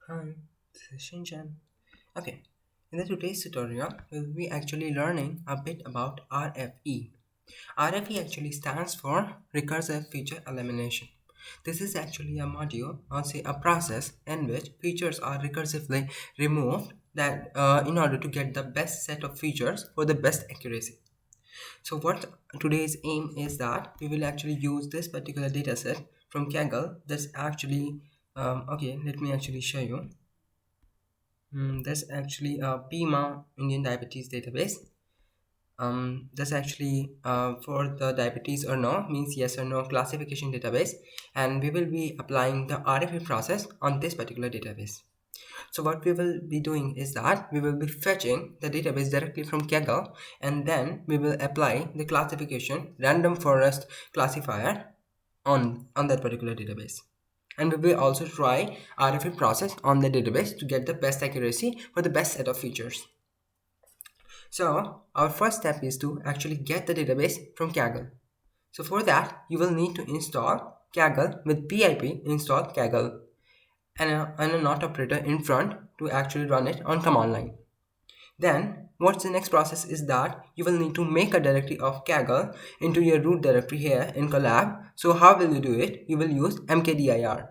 Hi, this is Shinchan. Okay, in the today's tutorial, we'll be actually learning a bit about RFE. RFE actually stands for Recursive Feature Elimination. This is actually a module or say a process in which features are recursively removed that in order to get the best set of features for the best accuracy. So what today's aim is that we will actually use this particular dataset from Kaggle that's actually okay, let me actually show you. There's actually a PIMA Indian Diabetes Database. That's actually for the diabetes or no means yes or no classification database, and we will be applying the RFA process on this particular database. So what we will be doing is that we will be fetching the database directly from Kaggle, and then we will apply the classification random forest classifier on that particular database. And we will also try RFA process on the database to get the best accuracy for the best set of features. So our first step is to actually get the database from Kaggle. So for that, you will need to install Kaggle with pip install Kaggle and a not operator in front to actually run it on command line. Then what's the next process is that you will need to make a directory of Kaggle into your root directory here in collab. So how will you do it? You will use mkdir,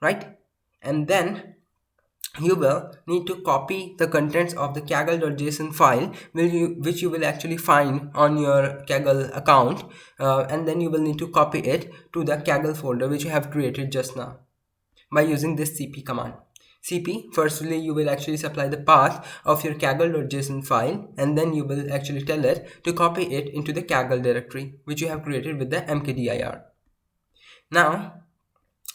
right? And then you will need to copy the contents of the kaggle.json file which you will actually find on your Kaggle account, and then you will need to copy it to the Kaggle folder which you have created just now by using this cp command. Cp, firstly you will actually supply the path of your kaggle.json file, and then you will actually tell it to copy it into the Kaggle directory which you have created with the mkdir. Now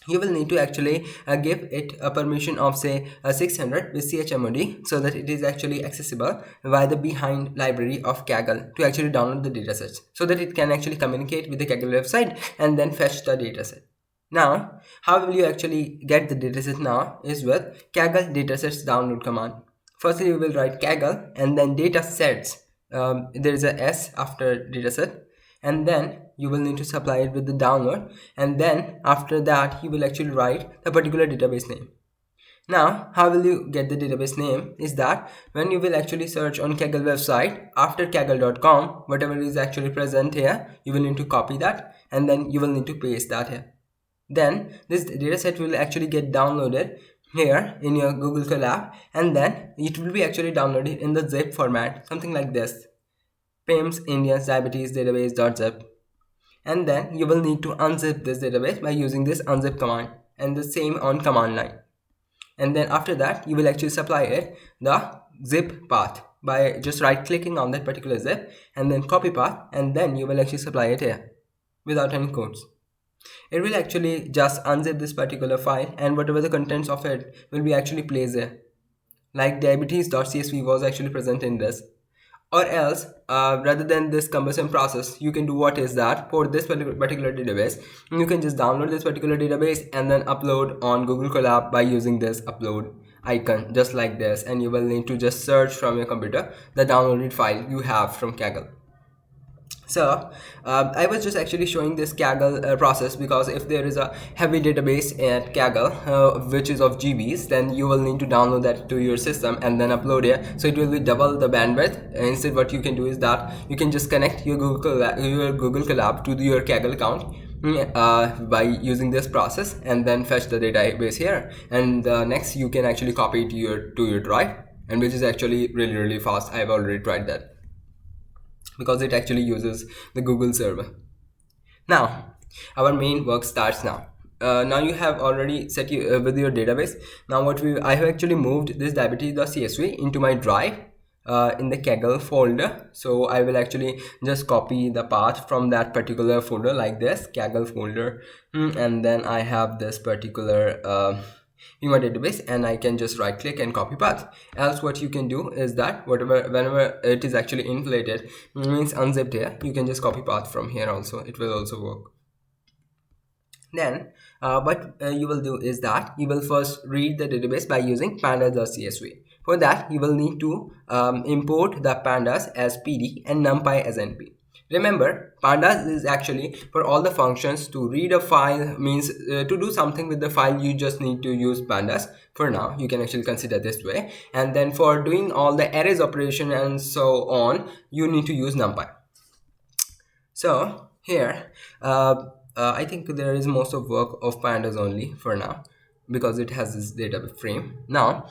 you will need to actually give it a permission of say 600 with chmod so that it is actually accessible via the behind library of Kaggle to actually download the datasets so that it can actually communicate with the Kaggle website and then fetch the dataset. Now how will you actually get the dataset now is with Kaggle datasets download command. Firstly you will write Kaggle and then datasets, there is a s after dataset, and then you will need to supply it with the download, and then after that you will actually write the particular database name. Now how will you get the database name is that when you will actually search on Kaggle website after kaggle.com, whatever is actually present here you will need to copy that and then you will need to paste that here. Then this dataset will actually get downloaded here in your Google Colab, and then it will be actually downloaded in the zip format, something like this: PIMS India's Diabetes Database.zip. And then you will need to unzip this database by using this unzip command and the same on command line. And then after that you will actually supply it the zip path by just right clicking on that particular zip and then copy path, and then you will actually supply it here without any codes. It will actually just unzip this particular file, and whatever the contents of it will be actually placed there, like diabetes.csv was actually present in this. Or else rather than this cumbersome process, you can do what is that for this particular database you can just download this particular database and then upload on Google Colab by using this upload icon just like this, and you will need to just search from your computer the downloaded file you have from Kaggle. So I was just actually showing this Kaggle process because if there is a heavy database at Kaggle which is of GBs, then you will need to download that to your system and then upload it, so it will be double the bandwidth. Instead what you can do is that you can just connect your Google Colab to your Kaggle account by using this process and then fetch the database here, and next you can actually copy it to your drive, and which is actually really fast. I've already tried that because it actually uses the Google server. Now our main work starts now. Now you have already set you with your database. Now I have actually moved this diabetes.csv into my drive in the Kaggle folder. So I will actually just copy the path from that particular folder like this Kaggle folder, and then I have this particular in my database, and I can just right click and copy path. Else what you can do is that whenever it is actually inflated, means unzipped here, you can just copy path from here also, it will also work. Then what you will do is that you will first read the database by using pandas.csv. For that you will need to import the pandas as pd and numpy as np. Remember, Pandas is actually for all the functions. To read a file means to do something with the file, you just need to use Pandas. For now, you can actually consider this way. And then for doing all the arrays operation and so on, you need to use NumPy. So here, I think there is most of work of Pandas only for now, because it has this data frame. Now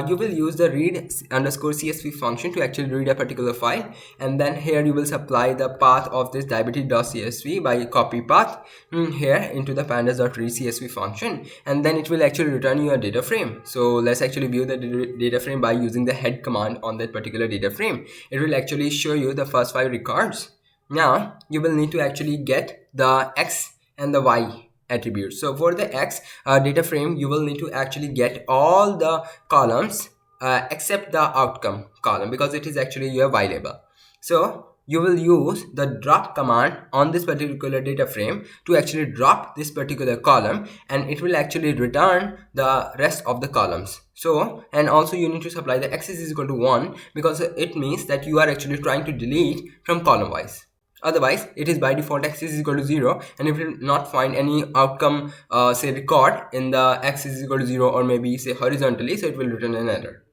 you will use the read underscore csv function to actually read a particular file, and then here you will supply the path of this diabetes.csv by copy path here into the pandas.readcsv function, and then it will actually return you a data frame. So let's actually view the data frame by using the head command on that particular data frame. It will actually show you the first 5 records. Now you will need to actually get the x and the y attributes. So for the x data frame, you will need to actually get all the columns except the outcome column, because it is actually your y label. So you will use the drop command on this particular data frame to actually drop this particular column, and it will actually return the rest of the columns. So, and also you need to supply the x is equal to 1, because it means that you are actually trying to delete from column wise. Otherwise, it is by default x is equal to 0, and it will not find any outcome say record in the x is equal to 0, or maybe say horizontally, so it will return an error.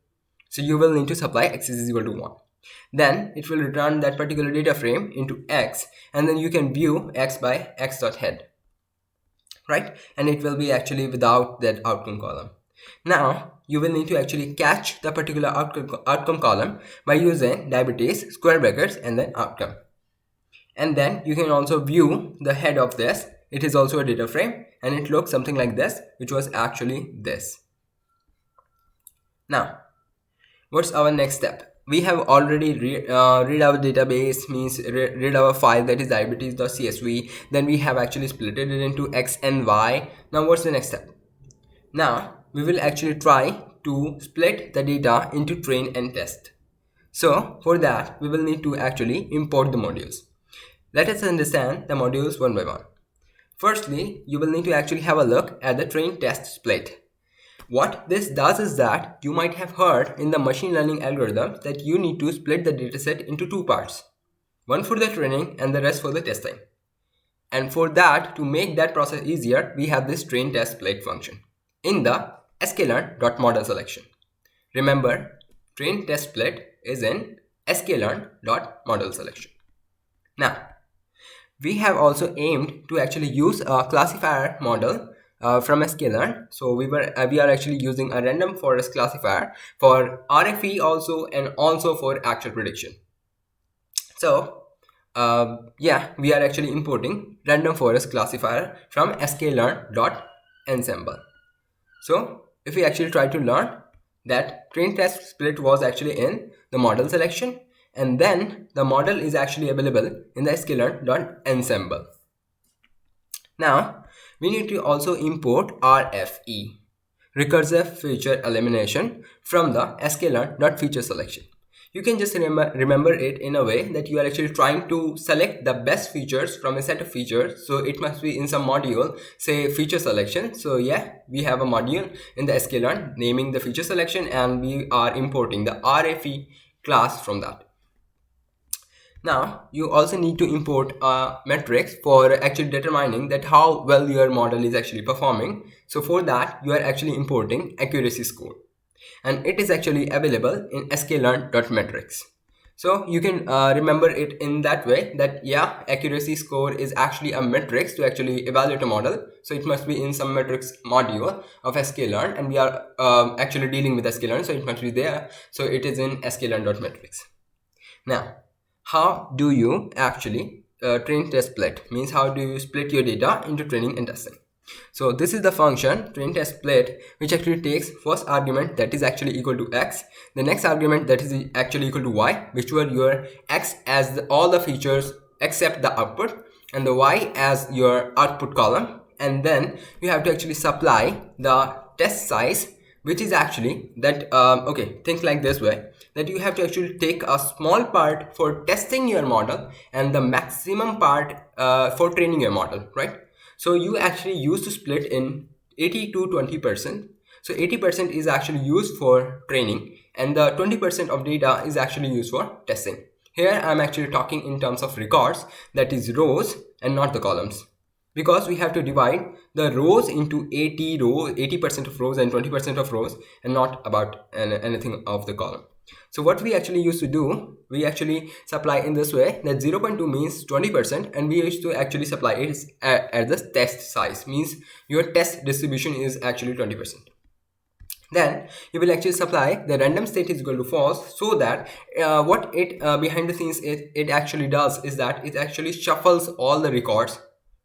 So you will need to supply x is equal to 1. Then it will return that particular data frame into x, and then you can view x by x.head, right? And it will be actually without that outcome column. Now you will need to actually catch the particular outcome column by using diabetes square brackets and then outcome. And then you can also view the head of this. It is also a data frame, and it looks something like this, which was actually this. Now what's our next step? We have already read our database, means read our file, that is diabetes.csv. Then we have actually split it into x and y. Now what's the next step? Now we will actually try to split the data into train and test. So for that, we will need to actually import the modules. Let us understand the modules one by one. Firstly, you will need to actually have a look at the train test split. What this does is that you might have heard in the machine learning algorithm that you need to split the dataset into 2 parts. One for the training and the rest for the testing. And for that, to make that process easier, we have this train test split function in the sklearn.model selection. Remember, train test split is in sklearn.model selection. Now, we have also aimed to actually use a classifier model from sklearn. So we are actually using a random forest classifier for RFE also, and also for actual prediction. So yeah, we are actually importing random forest classifier from sklearn.ensemble. So if we actually try to learn that train test split was actually in the model selection, and then the model is actually available in the sklearn.ensemble. Now we need to also import RFE, recursive feature elimination, from the sklearn.feature selection. You can just remember it in a way that you are actually trying to select the best features from a set of features. So it must be in some module, say feature selection. So yeah, we have a module in the sklearn naming the feature selection, and we are importing the RFE class from that. Now you also need to import a metrics for actually determining that how well your model is actually performing. So for that, you are actually importing accuracy score, and it is actually available in sklearn.metrics. So you can remember it in that way, that yeah, accuracy score is actually a metrics to actually evaluate a model. So it must be in some metrics module of sklearn, and we are actually dealing with sklearn, so it must be there. So it is in sklearn.metrics. Now, how do you actually train test split? Means how do you split your data into training and testing? So this is the function train test split, which actually takes first argument that is actually equal to x, the next argument that is actually equal to y, which were your x as all the features except the output, and the y as your output column, and then you have to actually supply the test size, which is actually that okay, think like this way, that you have to actually take a small part for testing your model and the maximum part for training your model, right? So you actually used to split in 80 to 20%. So 80% is actually used for training, and the 20% of data is actually used for testing. Here I'm actually talking in terms of records, that is rows and not the columns, because we have to divide the rows into 80% of rows and 20% of rows, and not about anything of the column. So what we actually used to do, we actually supply in this way, that 0.2 means 20%, and we used to actually supply it at the test size, means your test distribution is actually 20%. Then you will actually supply the random state is equal to false, so that what it behind the scenes it actually does is that it actually shuffles all the records,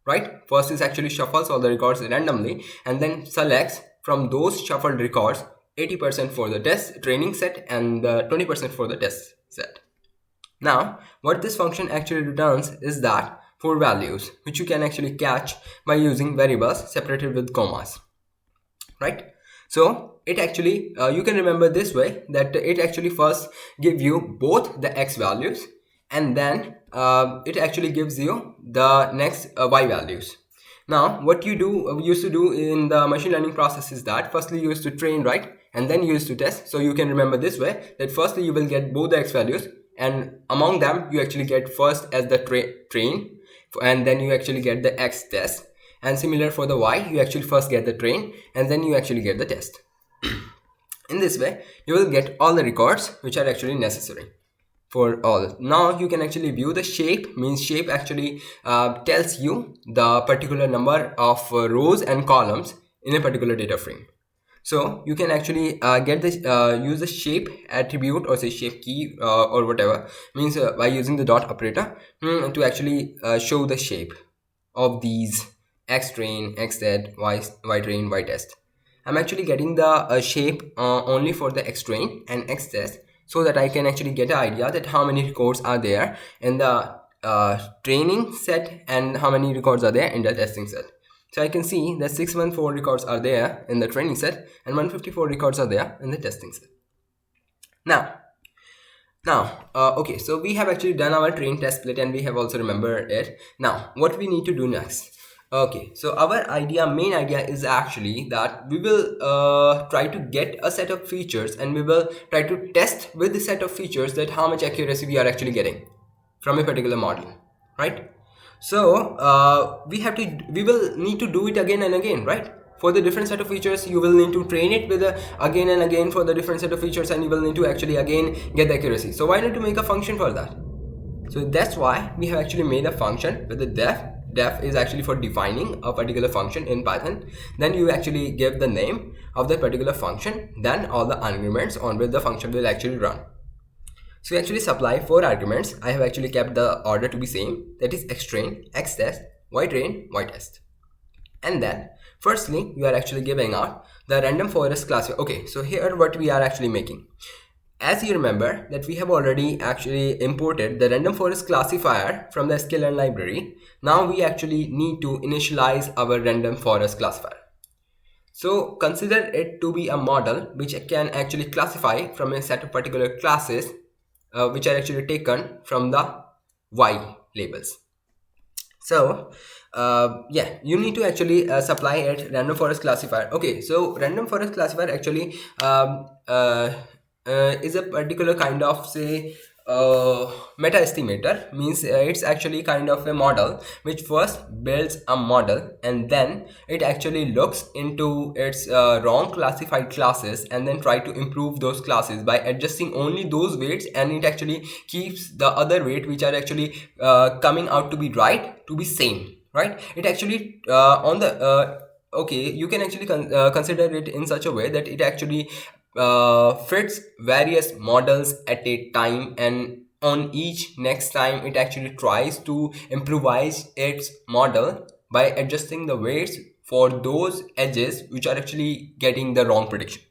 right? First is actually shuffles all the records randomly, and then selects from those shuffled records 80% for the test training set and 20% for the test set. Now what this function actually returns is that 4 values, which you can actually catch by using variables separated with commas, right? So it actually you can remember this way, that it actually first give you both the x values, and then it actually gives you the next y values. Now what you used to do in the machine learning process is that firstly you used to train, right, and then you used to test. So you can remember this way, that firstly you will get both the x values, and among them you actually get first as the train, and then you actually get the x test. And similar for the y, you actually first get the train and then you actually get the test. In this way you will get all the records which are actually necessary for all. Now you can actually view the shape, means shape actually tells you the particular number of rows and columns in a particular data frame. So you can actually get this use the shape attribute, or say shape key or whatever, means by using the dot operator to actually show the shape of these x train, x set, y train, y test. I'm actually getting the shape only for the x train and x test, so that I can actually get an idea that how many records are there in the training set and how many records are there in the testing set. So I can see that 614 records are there in the training set and 154 records are there in the testing set. Now, okay, so we have actually done our train test split and we have also remembered it. Now, what we need to do next? Okay, so our main idea is actually that we will try to get a set of features, and we will try to test with the set of features that how much accuracy we are actually getting from a particular model, right? So we will need to do it again and again, right? For the different set of features, you will need to train it with again and again for the different set of features, and you will need to actually again get the accuracy. So why not to make a function for that? So that's why we have actually made a function with the def. Def is actually for defining a particular function in Python. Then you actually give the name of that particular function, then all the arguments on which the function will actually run. So we actually supply 4 arguments. I have actually kept the order to be same, that is x train, x test, y train, y test. And then firstly you are actually giving out the random forest classifier. Okay, so here what we are actually making, as you remember that we have already actually imported the random forest classifier from the sklearn library. Now we actually need to initialize our random forest classifier. So consider it to be a model which can actually classify from a set of particular classes which are actually taken from the y labels. So yeah, you need to actually supply it random forest classifier. Okay, so random forest classifier actually is a particular kind of, say, meta estimator, means it's actually kind of a model which first builds a model and then it actually looks into its wrong classified classes and then try to improve those classes by adjusting only those weights, and it actually keeps the other weight which are actually coming out to be right to be same, right? It actually on the okay, you can actually consider it in such a way that it actually fits various models at a time, and on each next time it actually tries to improvise its model by adjusting the weights for those edges which are actually getting the wrong prediction.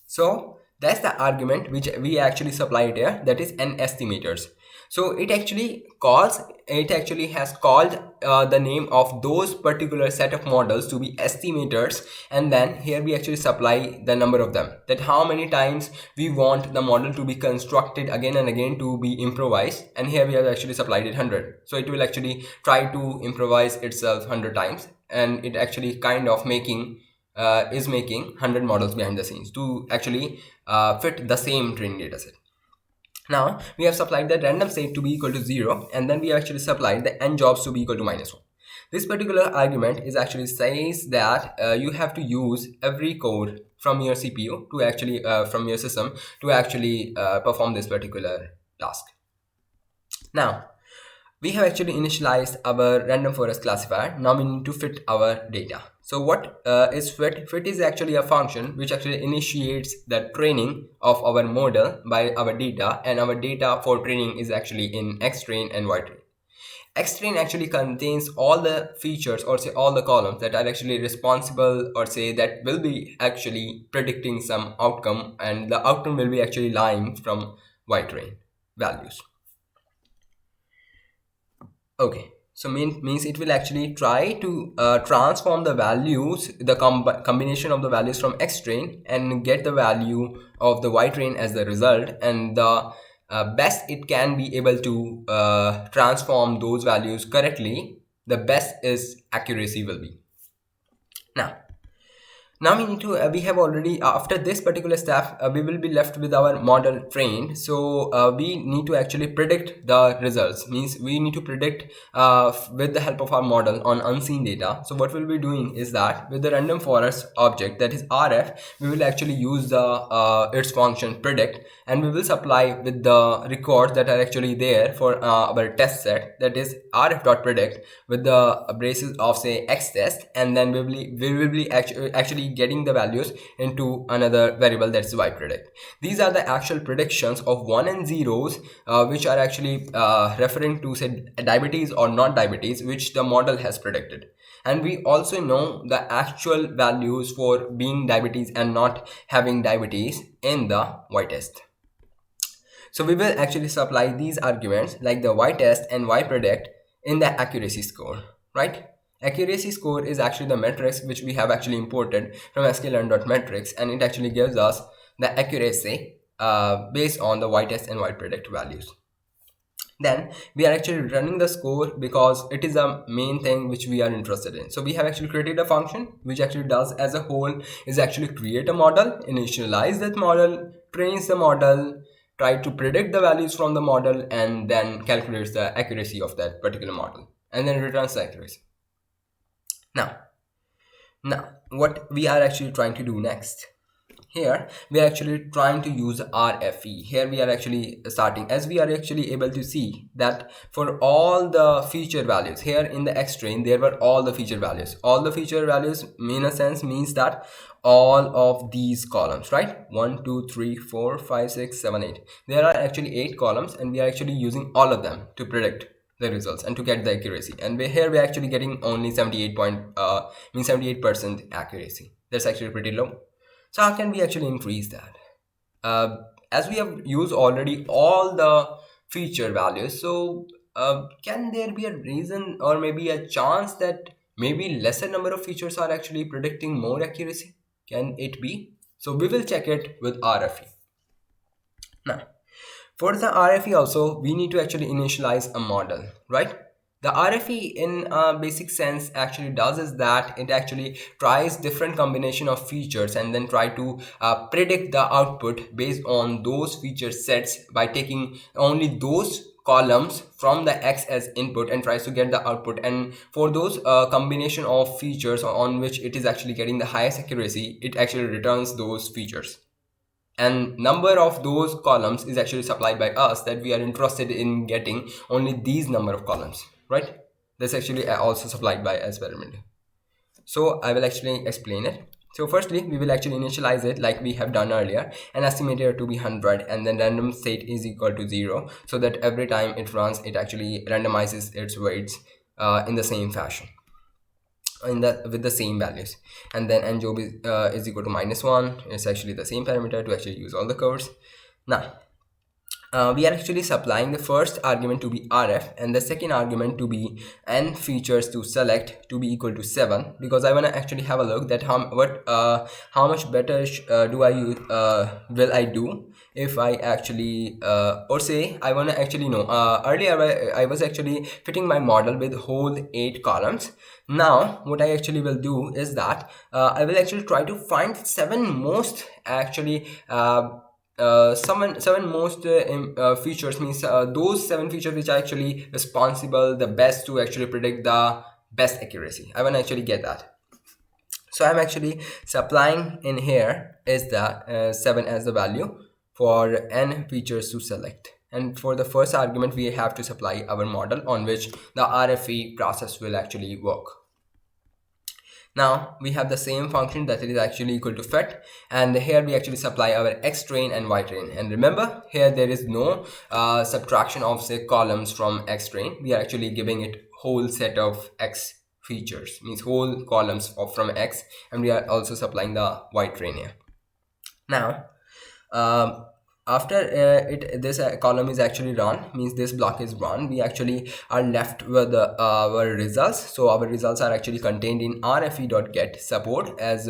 So that's the argument which we actually supplied here, that is n estimators. So it actually has called the name of those particular set of models to be estimators, and then here we actually supply the number of them, that how many times we want the model to be constructed again and again to be improvised, and here we have actually supplied it 100. So it will actually try to improvise itself 100 times, and it actually kind of is making 100 models behind the scenes to actually fit the same training data set. Now we have supplied the random state to be equal to 0, and then we have actually supplied the n jobs to be equal to -1. This particular argument is actually says that you have to use every code from your CPU to actually from your system to actually perform this particular task. Now we have actually initialized our random forest classifier. Now we need to fit our data. So what is fit? Fit is actually a function which actually initiates the training of our model by our data, and our data for training is actually in xtrain and ytrain. Xtrain actually contains all the features, or say all the columns that are actually responsible, or say that will be actually predicting some outcome, and the outcome will be actually lying from ytrain values. Okay, so means it will actually try to transform the values, the combination of the values from xtrain, and get the value of the ytrain as the result, and the best it can be able to transform those values correctly, the best is accuracy will be. Now we need to we have already after this particular step we will be left with our model trained. So we need to actually predict the results, means we need to predict with the help of our model on unseen data. So what we'll be doing is that with the random forest object, that is RF, we will actually use the its function predict, and we will supply with the records that are actually there for our test set, that is rf.predict with the braces of say x test, and then we will be actually getting the values into another variable, that's y predict. These are the actual predictions of 1 and 0s which are actually referring to say diabetes or not diabetes, which the model has predicted. And we also know the actual values for being diabetes and not having diabetes in the y test. So we will actually supply these arguments like the y test and y predict in the accuracy score, right? Accuracy score is actually the matrix which we have actually imported from sklearn.metrics, and it actually gives us the accuracy based on the y test and y predict values. Then we are actually running the score because it is the main thing which we are interested in. So we have actually created a function which actually does as a whole is actually create a model, initialize that model, trains the model, try to predict the values from the model, and then calculates the accuracy of that particular model, and then returns the accuracy. Now what we are actually trying to do next, here we are actually trying to use RFE. Here we are actually starting, as we are actually able to see that for all the feature values here in the xtrain, there were all the feature values. All the feature values in a sense means that all of these columns, right? 1 2 3 4 5 6 7 8, there are actually 8 columns, and we are actually using all of them to predict the results and to get the accuracy. And here we're actually getting only 78% accuracy. That's actually pretty low. So how can we actually increase that? As we have used already all the feature values, so can there be a reason or maybe a chance that maybe lesser number of features are actually predicting more accuracy? Can it be? So we will check it with RFE. Now, for the RFE also, we need to actually initialize a model, right? The RFE in a basic sense actually does is that it actually tries different combination of features and then try to predict the output based on those feature sets by taking only those columns from the X as input and tries to get the output. And for those combination of features on which it is actually getting the highest accuracy, it actually returns those features. And number of those columns is actually supplied by us, that we are interested in getting only these number of columns, right? That's actually also supplied by as parameter. So I will actually explain it. So firstly, we will actually initialize it like we have done earlier, and estimate it to be 100, and then random state is equal to 0, so that every time it runs, it actually randomizes its weights in the same fashion, with the same values. And then n job is equal to -1. It's actually the same parameter to actually use all the codes. Now we are actually supplying the first argument to be RF and the second argument to be n features to select to be equal to 7, because I want to actually have a look that how much better will I do if I actually or say I want to actually know earlier I was actually fitting my model with whole 8 columns. Now what I actually will do is that I will actually try to find 7 most actually seven most features, means those 7 features which are actually responsible the best to actually predict the best accuracy. I want to actually get that. So I'm actually supplying in here is the 7 as the value for n features to select. And for the first argument, we have to supply our model on which the RFE process will actually work. Now we have the same function that is actually equal to fit, and here we actually supply our x train and y train. And remember, here there is no subtraction of say columns from x train. We are actually giving it whole set of x features, means whole columns from x, and we are also supplying the y train here. Now after this column is actually run, means this block is run, we actually are left with our results. So our results are actually contained in rfe.get support, as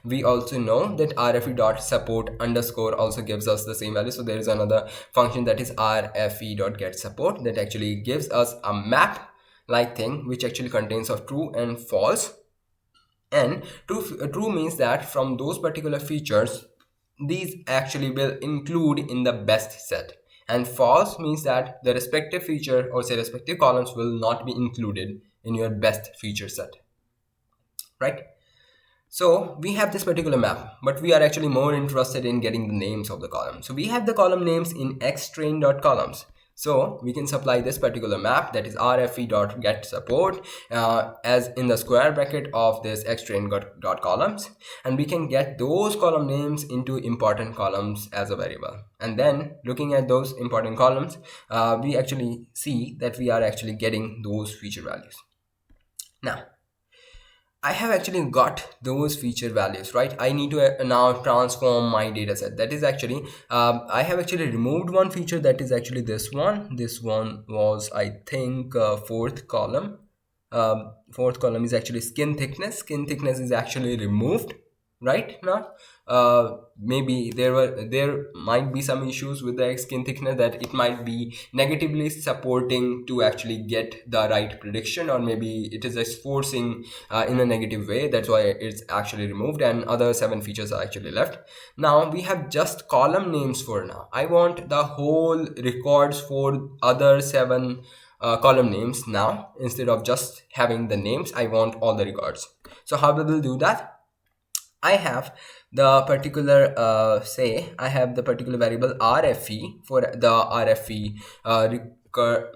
we also know that rfe.support underscore also gives us the same value. So there is another function that is rfe.get support that actually gives us a map like thing which actually contains of true and false. And true means that from those particular features, these actually will include in the best set, and false means that the respective feature or say respective columns will not be included in your best feature set, right? So we have this particular map, but we are actually more interested in getting the names of the columns. So we have the column names in xtrain.columns. So we can supply this particular map, that is rfe.get support, as in the square bracket of this xtrain.columns, and we can get those column names into important columns as a variable. And then looking at those important columns, we actually see that we are actually getting those feature values. Now I have actually got those feature values, right? I need to now transform my data set. That is actually, I have actually removed one feature, that is actually this one. This one was, I think, fourth column. Fourth column is actually skin thickness. Skin thickness is actually removed right now. Maybe there might be some issues with the skin thickness, that it might be negatively supporting to actually get the right prediction, or maybe it is just forcing in a negative way. That's why it's actually removed, and other 7 features are actually left. Now we have just column names for now. I want the whole records for other 7 column names now. Instead of just having the names, I want all the records. So how we will do that? I have the particular I have the particular variable RFE for the RFE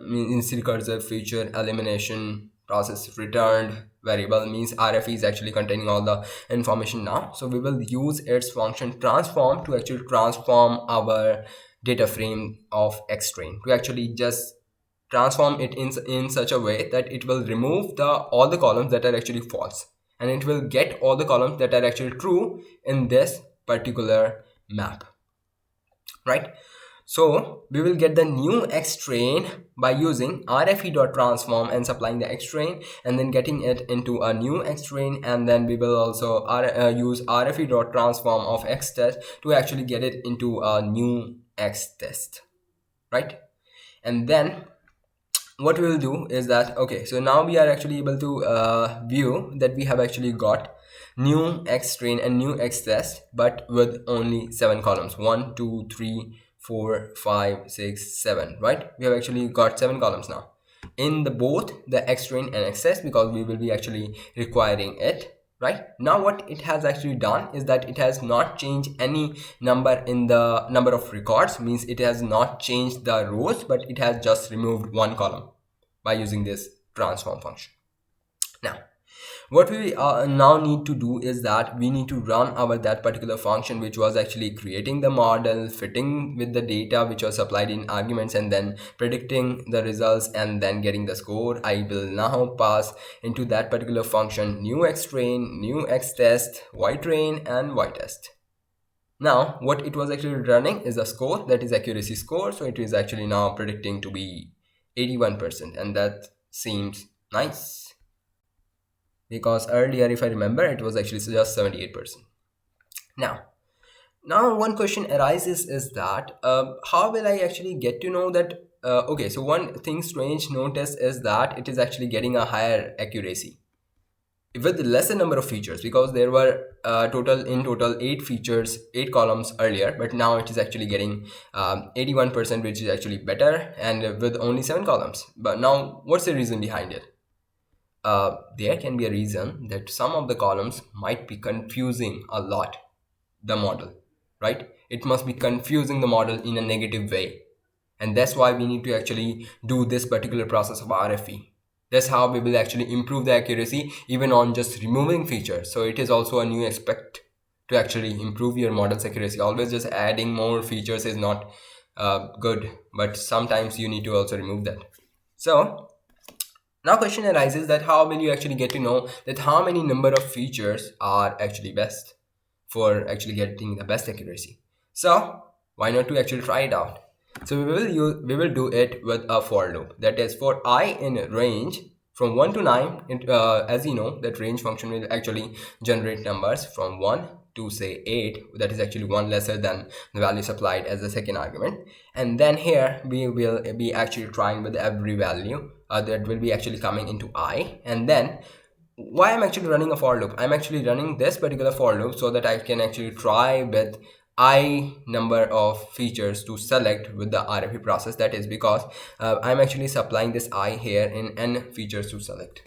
means recursive feature elimination process returned variable, means RFE is actually containing all the information now. So we will use its function transform to actually transform our data frame of xtrain, to actually just transform it in such a way that it will remove all the columns that are actually false, and it will get all the columns that are actually true in this particular map, right? So we will get the new xtrain by using rfe.transform and supplying the xtrain, and then getting it into a new xtrain, and then we will also use rfe.transform of xtest to actually get it into a new xtest, right? And then what we will do is that, okay, so now we are actually able to view that we have actually got new xtrain and new xtest, but with only 7 columns, 1 2 3 4 5 6 7, right? We have actually got 7 columns now in the both the xtrain and xtest, because we will be actually requiring it. Right now what it has actually done is that it has not changed any number in the number of records, means it has not changed the rows, but it has just removed 1 column by using this transform function. Now what we now need to do is that we need to run that particular function which was actually creating the model, fitting with the data which was supplied in arguments, and then predicting the results and then getting the score. I will now pass into that particular function new xtrain, new xtest, ytrain, and ytest. Now what it was actually running is a score, that is accuracy score. So it is actually now predicting to be 81%, and that seems nice, because earlier, if I remember, it was actually just 78%. Now one question arises is that how will I actually get to know that okay, so one thing strange notice is that it is actually getting a higher accuracy. with lesser number of features, because there were total 8 features, 8 columns earlier, but now it is actually getting 81%, which is actually better, and with only 7 columns. But now, what's the reason behind it? There can be a reason that some of the columns might be confusing a lot the model, right? It must be confusing the model in a negative way. And that's why we need to actually do this particular process of RFE. That's how we will actually improve the accuracy even on just removing features. So it is also a new aspect to actually improve your model's accuracy. Always just adding more features is not good, but sometimes you need to also remove that. So now question arises that how will you actually get to know that how many number of features are actually best for actually getting the best accuracy. So why not to actually try it out? So we will do it with a for loop. That is, for I in range from 1 to 9, as you know, that range function will actually generate numbers from 1 to say 8, that is actually one lesser than the value supplied as the second argument. And then here we will be actually trying with every value that will be actually coming into I. And then why I'm actually running a for loop? I'm actually running this particular for loop so that I can actually try with I number of features to select with the RFE process. That is because I'm actually supplying this I here in n features to select.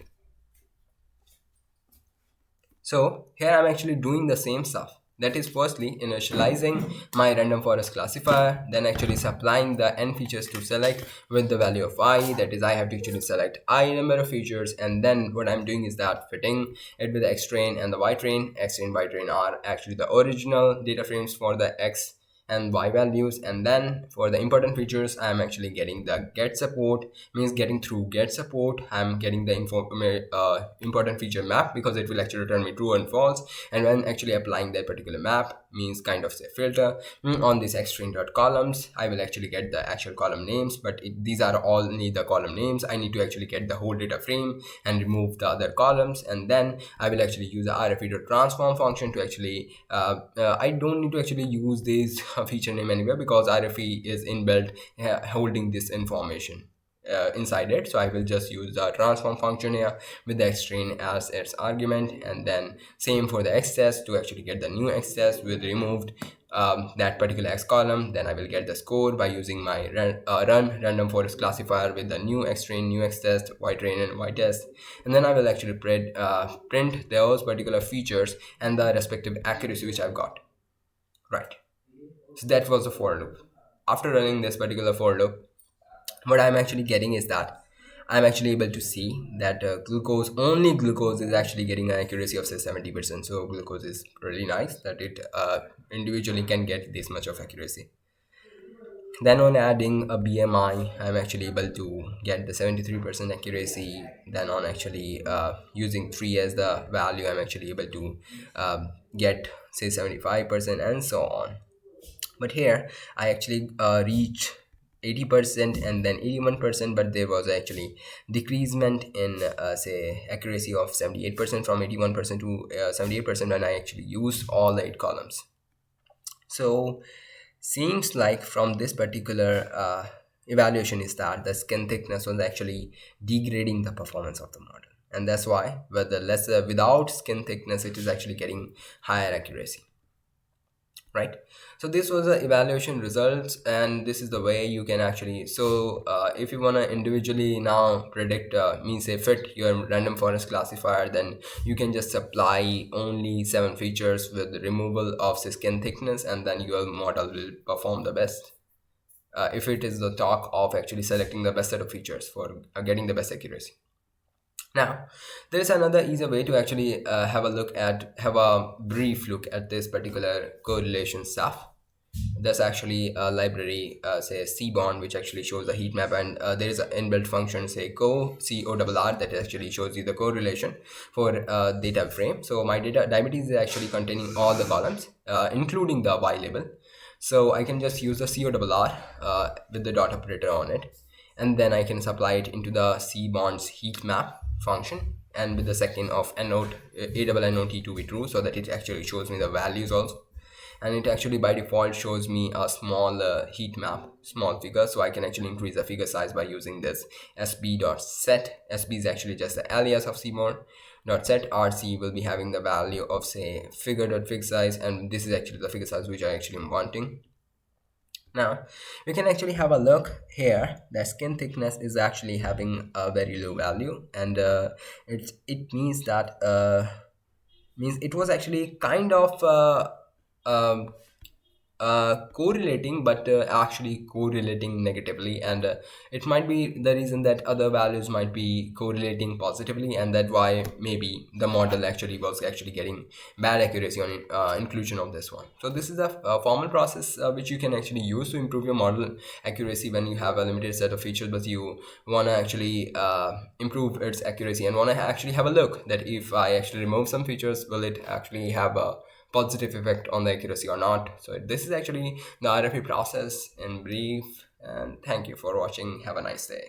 So here I'm actually doing the same stuff. That is, firstly initializing my random forest classifier, then actually supplying the n features to select with the value of I. That is, I have to actually select I number of features, and then what I'm doing is that fitting it with the x train and the y train. X train, y train are actually the original data frames for the x and y values. And then for the important features, I'm actually getting the get support, means getting through get support. I'm getting the important feature map, because it will actually return me true and false. And when actually applying that particular map, means kind of say filter on this xstring dot columns, I will actually get the actual column names, but these are all need the column names. I need to actually get the whole data frame and remove the other columns. And then I will actually use the RFE dot transform function to actually I don't need to actually use this feature name anywhere, because RFE is inbuilt holding this information inside it. So I will just use the transform function here with the xtrain as its argument, and then same for the x test to actually get the new x test with removed that particular x column. Then I will get the score by using my run random forest classifier with the new x train, new x test, y train, and y test. And then I will actually print those particular features and the respective accuracy which I've got. Right. So that was the for loop. After running this particular for loop, what I'm actually getting is that I'm actually able to see that only glucose is actually getting an accuracy of say 70%. So glucose is really nice that it individually can get this much of accuracy. Then on adding a BMI, I'm actually able to get the 73% accuracy. Then on actually using 3 as the value, I'm actually able to get say 75% and so on. But here I actually reach 80% and then 81%, but there was actually decreasement in say accuracy of 78% from 81% to 78% when I actually used all the 8 columns. So seems like from this particular evaluation is that the skin thickness was actually degrading the performance of the model, and that's why with the lesser without skin thickness it is actually getting higher accuracy. Right. So this was the evaluation results, and this is the way you can actually, so if you want to individually now predict means say fit your random forest classifier, then you can just apply only 7 features with the removal of the skin thickness, and then your model will perform the best if it is the talk of actually selecting the best set of features for getting the best accuracy. Now, there is another easier way to actually have a brief look at this particular correlation stuff. There's actually a library, say cbond, which actually shows the heat map, and there is an inbuilt function, say CORR, that actually shows you the correlation for data frame. So my data diabetes is actually containing all the columns, including the Y label. So I can just use the CORR with the dot operator on it, and then I can supply it into the cbond's heat map function, and with the second of annote ANNOT to be true, so that it actually shows me the values also. And it actually by default shows me a small heat map, small figure, so I can actually increase the figure size by using this sb.set. Sb is actually just the alias of cbond. dot set rc will be having the value of say figure dot figure size, and this is actually the figure size which I actually am wanting. Now we can actually have a look here. The skin thickness is actually having a very low value, and it means that means it was actually kind of um, correlating, but actually correlating negatively, and it might be the reason that other values might be correlating positively, and that why maybe the model actually was actually getting bad accuracy on inclusion of this one. So this is a formal process which you can actually use to improve your model accuracy when you have a limited set of features, but you want to actually improve its accuracy and want to actually have a look that if I actually remove some features, will it actually have a positive effect on the accuracy or not. So this is actually the RFE process in brief, and thank you for watching. Have a nice day.